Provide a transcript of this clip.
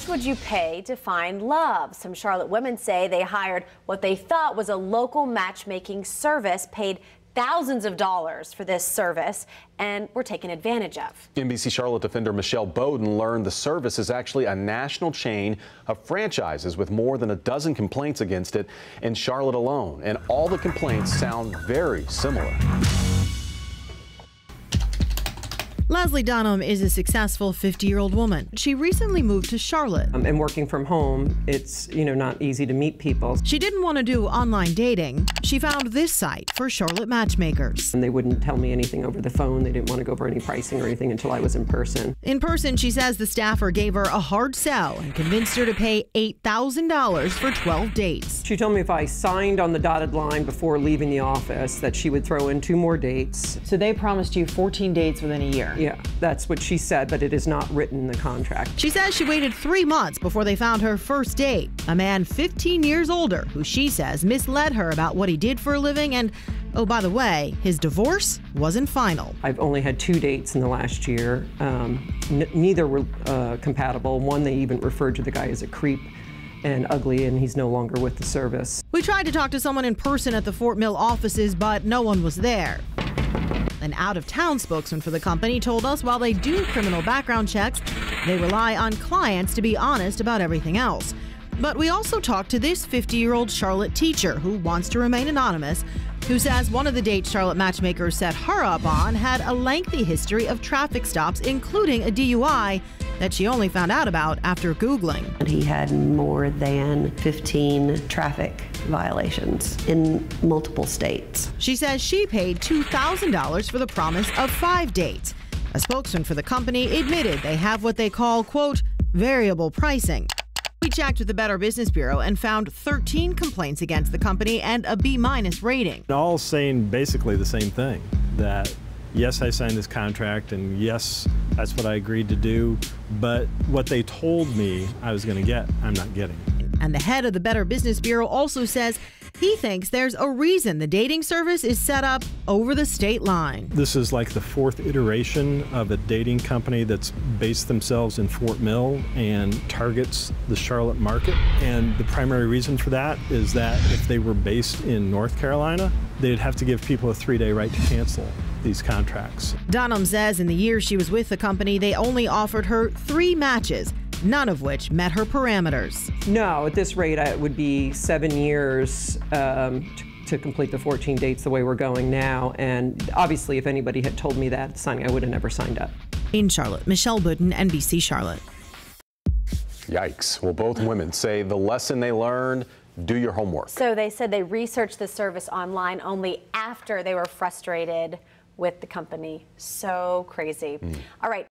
much would you pay to find love? Some Charlotte women say they hired what they thought was a local matchmaking service, paid thousands of dollars for this service, and were taken advantage of. NBC Charlotte defender Michelle Bowden learned the service is actually a national chain of franchises with more than a dozen complaints against it in Charlotte alone. And all the complaints sound very similar. Leslie Dunham is a successful 50-year-old woman. She recently moved to Charlotte. And working from home, it's, not easy to meet people. She didn't want to do online dating. She found this site for Charlotte matchmakers. And they wouldn't tell me anything over the phone. They didn't want to go over any pricing or anything until I was in person. In person, she says the staffer gave her a hard sell and convinced her to pay $8,000 for 12 dates. She told me if I signed on the dotted line before leaving the office that she would throw in 2 more dates. So they promised you 14 dates within a year? Yeah, that's what she said, but it is not written in the contract. She says she waited 3 months before they found her first date, a man 15 years older who she says misled her about what he did for a living, and, oh, by the way, his divorce wasn't final. I've only had 2 dates in the last year. Neither were compatible. One, they even referred to the guy as a creep and ugly, and he's no longer with the service. We tried to talk to someone in person at the Fort Mill offices, but no one was there. An out-of-town spokesman for the company told us while they do criminal background checks, they rely on clients to be honest about everything else. But we also talked to this 50-year-old Charlotte teacher who wants to remain anonymous, who says one of the dates Charlotte matchmakers set her up on had a lengthy history of traffic stops, including a DUI that she only found out about after Googling. He had more than 15 traffic violations in multiple states. She says she paid $2,000 for the promise of 5 dates. A spokesman for the company admitted they have what they call, quote, variable pricing. We checked with the Better Business Bureau and found 13 complaints against the company and a B- rating. All saying basically the same thing, that yes, I signed this contract, and yes, that's what I agreed to do, but what they told me I was going to get, I'm not getting. And the head of the Better Business Bureau also says he thinks there's a reason the dating service is set up over the state line. This is like the 4th iteration of a dating company that's based themselves in Fort Mill and targets the Charlotte market. And the primary reason for that is that if they were based in North Carolina, they'd have to give people a 3-day right to cancel these contracts. Dunham says in the year she was with the company, they only offered her 3 matches, none of which met her parameters. No, at this rate, it would be 7 years to complete the 14 dates the way we're going now. And obviously, if anybody had told me that at the signing, I would have never signed up. In Charlotte, Michelle Bowden, NBC Charlotte. Yikes. Well, both women say the lesson they learned: do your homework. So they said they researched the service online only after they were frustrated with the company. So crazy. All right.